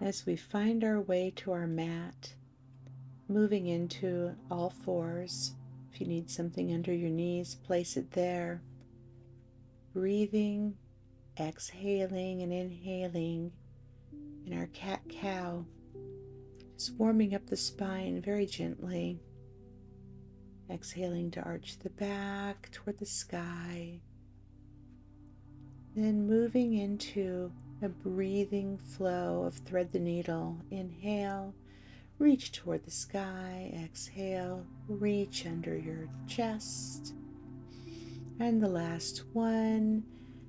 As we find our way to our mat, moving into all fours. If you need something under your knees, place it there. Breathing, exhaling and inhaling in our cat-cow. Just warming up the spine very gently. Exhaling to arch the back toward the sky. Then moving into a breathing flow of thread the needle. Inhale, reach toward the sky. Exhale, reach under your chest. And the last one,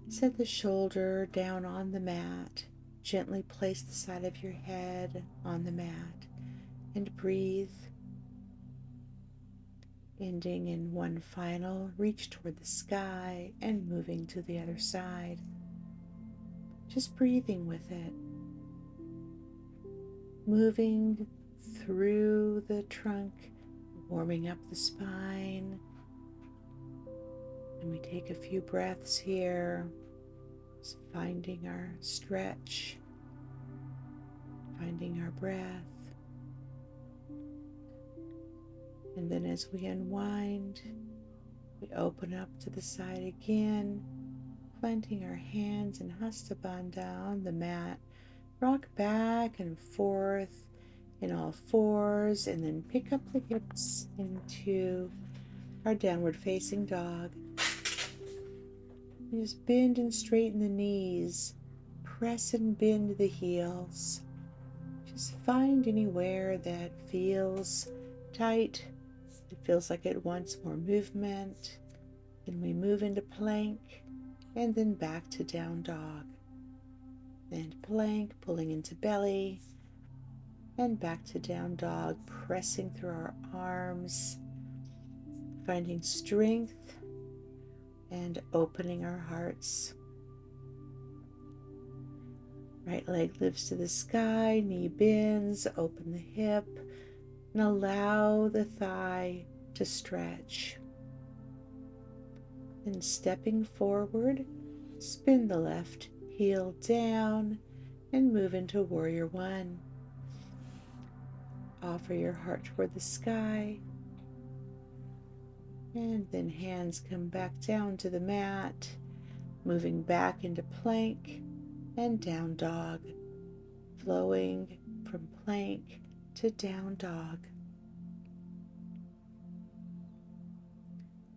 set the shoulder down on the mat. Gently place the side of your head on the mat and breathe. Ending in one final reach toward the sky and moving to the other side. Just breathing with it. Moving through the trunk, warming up the spine. And we take a few breaths here, just finding our stretch, finding our breath. And then as we unwind, we open up to the side again, planting our hands in Hasta Bandha on the mat. Rock back and forth in all fours, and then pick up the hips into our downward facing dog. You just bend and straighten the knees, press and bend the heels. Just find anywhere that feels tight. It feels like it wants more movement. Then we move into plank and then back to down dog. Then plank, pulling into belly, and back to down dog, pressing through our arms, finding strength and opening our hearts. Right leg lifts to the sky, knee bends, open the hip, and allow the thigh to stretch. Then stepping forward, spin the left heel down and move into Warrior One. Offer your heart toward the sky, and then hands come back down to the mat, moving back into plank and down dog, flowing from plank to down dog.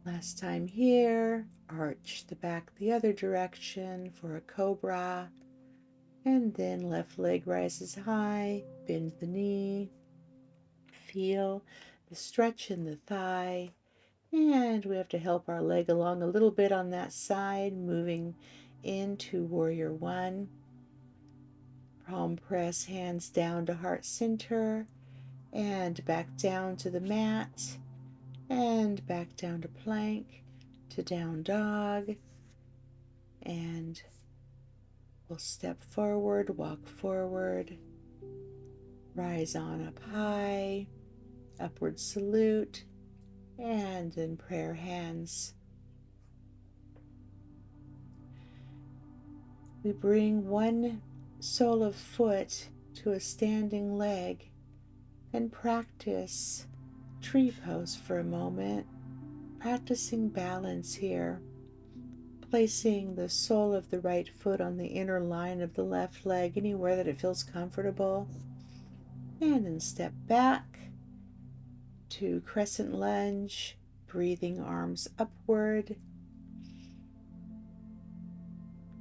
Last time here, arch the back the other direction for a cobra, and then left leg rises high, bend the knee, feel the stretch in the thigh, and we have to help our leg along a little bit on that side, moving into Warrior One. Palm press, hands down to heart center, and back down to the mat, and back down to plank, to down dog, and we'll step forward, walk forward, rise on up high, upward salute, and then prayer hands. We bring one sole of foot to a standing leg and practice tree pose for a moment, practicing balance here, placing the sole of the right foot on the inner line of the left leg, anywhere that it feels comfortable, and then step back to crescent lunge, breathing arms upward.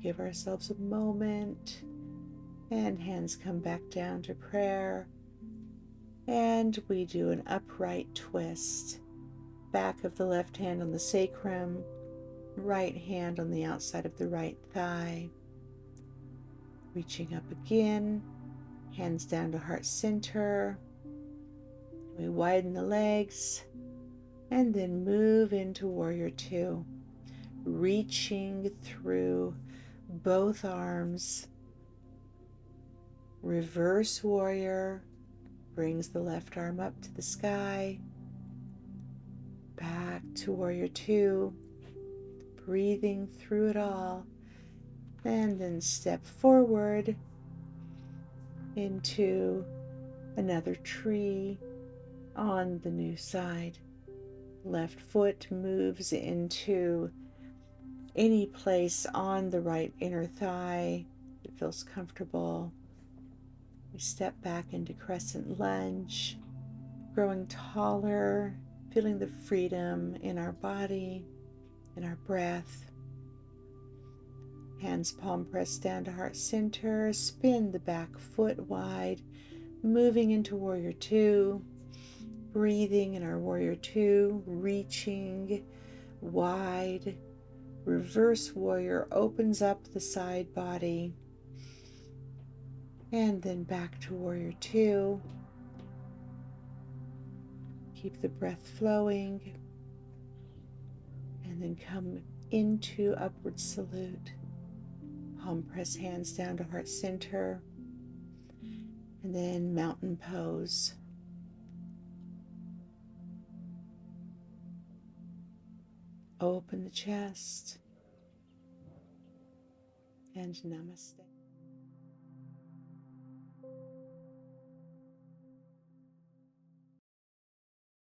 Give ourselves a moment, and hands come back down to prayer. And we do an upright twist. Back of the left hand on the sacrum, right hand on the outside of the right thigh. Reaching up again, hands down to heart center. We widen the legs and then move into Warrior Two, reaching through both arms. Reverse Warrior brings the left arm up to the sky. Back to Warrior Two, breathing through it all, and then step forward into another tree on the new side. Left foot moves into any place on the right inner thigh that feels comfortable. We step back into crescent lunge, growing taller, feeling the freedom in our body, in our breath. Hands palm pressed down to heart center. Spin the back foot wide, moving into warrior two. Breathing in our warrior two, reaching wide. Reverse warrior opens up the side body. And then back to warrior two. Keep the breath flowing. And then come into upward salute. Palm press hands down to heart center. And then mountain pose. Open the chest. And namaste.